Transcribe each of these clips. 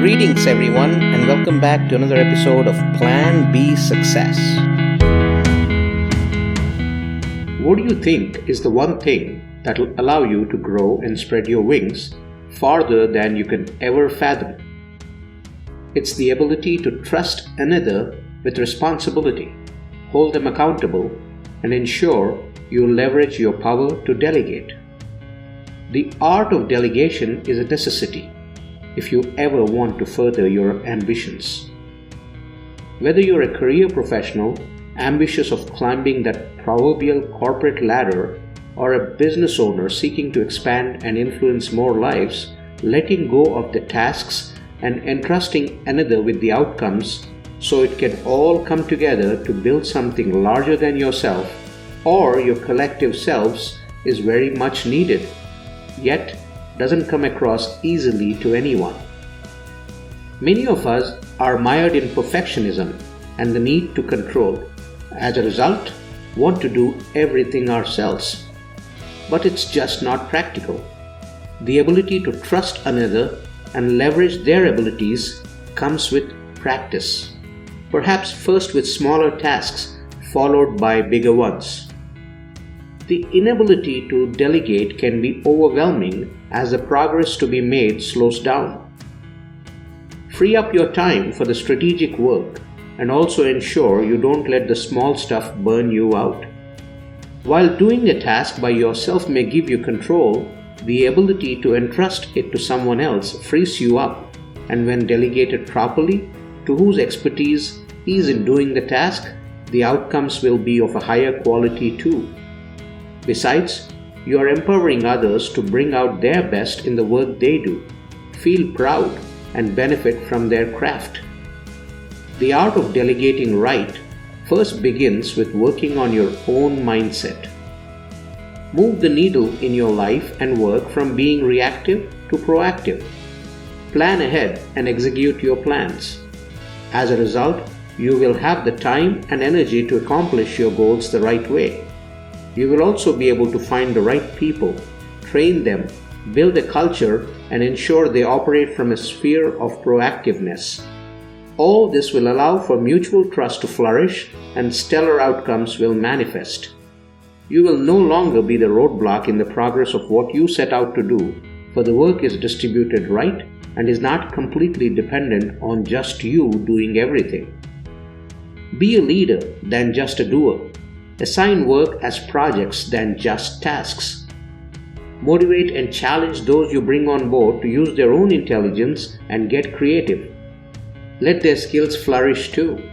Greetings, everyone, and welcome back to another episode of Plan B Success. What do you think is the one thing that will allow you to grow and spread your wings farther than you can ever fathom? It's the ability to trust another with responsibility, hold them accountable, and ensure you leverage your power to delegate. The art of delegation is a necessity if you ever want to further your ambitions. Whether you're a career professional ambitious of climbing that proverbial corporate ladder or a business owner seeking to expand and influence more lives, letting go of the tasks and entrusting another with the outcomes so it can all come together to build something larger than yourself or your collective selves is very much needed, yet doesn't come across easily to anyone. Many of us are mired in perfectionism and the need to control. As a result, want to do everything ourselves. But it's just not practical. The ability to trust another and leverage their abilities comes with practice. Perhaps first with smaller tasks, followed by bigger ones. The inability to delegate can be overwhelming as the progress to be made slows down. Free up your time for the strategic work and also ensure you don't let the small stuff burn you out. While doing a task by yourself may give you control, the ability to entrust it to someone else frees you up, and when delegated properly, to whose expertise is in doing the task, the outcomes will be of a higher quality too. Besides, you are empowering others to bring out their best in the work they do, feel proud, and benefit from their craft. The art of delegating right first begins with working on your own mindset. Move the needle in your life and work from being reactive to proactive. Plan ahead and execute your plans. As a result, you will have the time and energy to accomplish your goals the right way. You will also be able to find the right people, train them, build a culture, and ensure they operate from a sphere of proactiveness. All this will allow for mutual trust to flourish and stellar outcomes will manifest. You will no longer be the roadblock in the progress of what you set out to do, for the work is distributed right and is not completely dependent on just you doing everything. Be a leader than just a doer. Assign work as projects than just tasks. Motivate and challenge those you bring on board to use their own intelligence and get creative. Let their skills flourish too.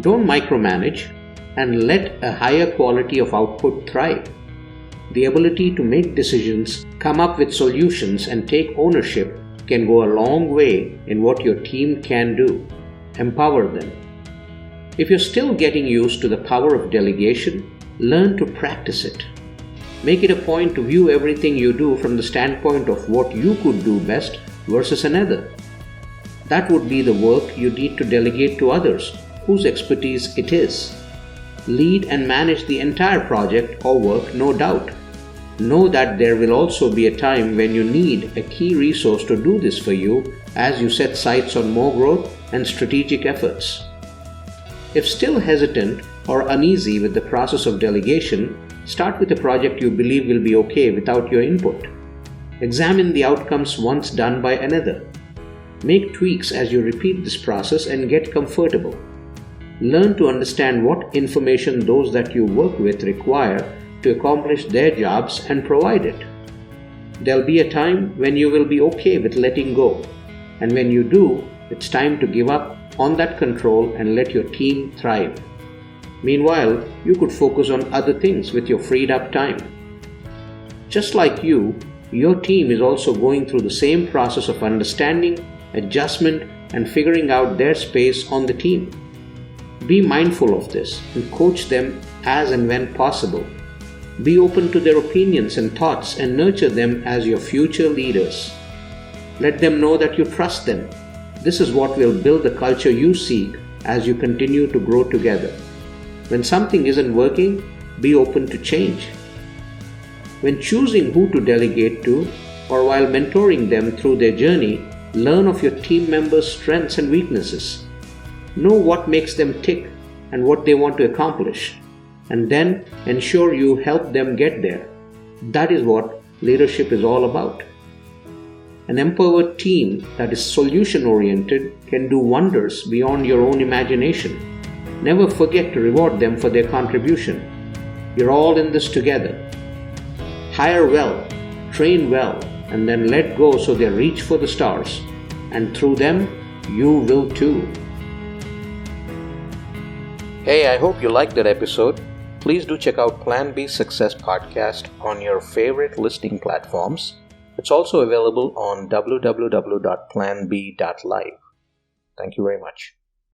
Don't micromanage and let a higher quality of output thrive. The ability to make decisions, come up with solutions, and take ownership can go a long way in what your team can do. Empower them. If you're still getting used to the power of delegation, learn to practice it. Make it a point to view everything you do from the standpoint of what you could do best versus another. That would be the work you need to delegate to others, whose expertise it is. Lead and manage the entire project or work, no doubt. Know that there will also be a time when you need a key resource to do this for you as you set sights on more growth and strategic efforts. If still hesitant or uneasy with the process of delegation, start with a project you believe will be okay without your input. Examine the outcomes once done by another. Make tweaks as you repeat this process and get comfortable. Learn to understand what information those that you work with require to accomplish their jobs and provide it. There'll be a time when you will be okay with letting go, and when you do, it's time to give up on that control and let your team thrive. Meanwhile, you could focus on other things with your freed up time. Just like you, your team is also going through the same process of understanding, adjustment, and figuring out their space on the team. Be mindful of this and coach them as and when possible. Be open to their opinions and thoughts and nurture them as your future leaders. Let them know that you trust them. This is what will build the culture you seek as you continue to grow together. When something isn't working, be open to change. When choosing who to delegate to, or while mentoring them through their journey, Learn of your team members' strengths and weaknesses. Know what makes them tick and what they want to accomplish, and then ensure you help them get there. That is what leadership is all about. An empowered team that is solution-oriented can do wonders beyond your own imagination. Never forget to reward them for their contribution. You're all in this together. Hire well, train well, and then let go so they reach for the stars. And through them, you will too. Hey, I hope you liked that episode. Please do check out Plan B Success Podcast on your favorite listening platforms. It's also available on www.planb.live. Thank you very much.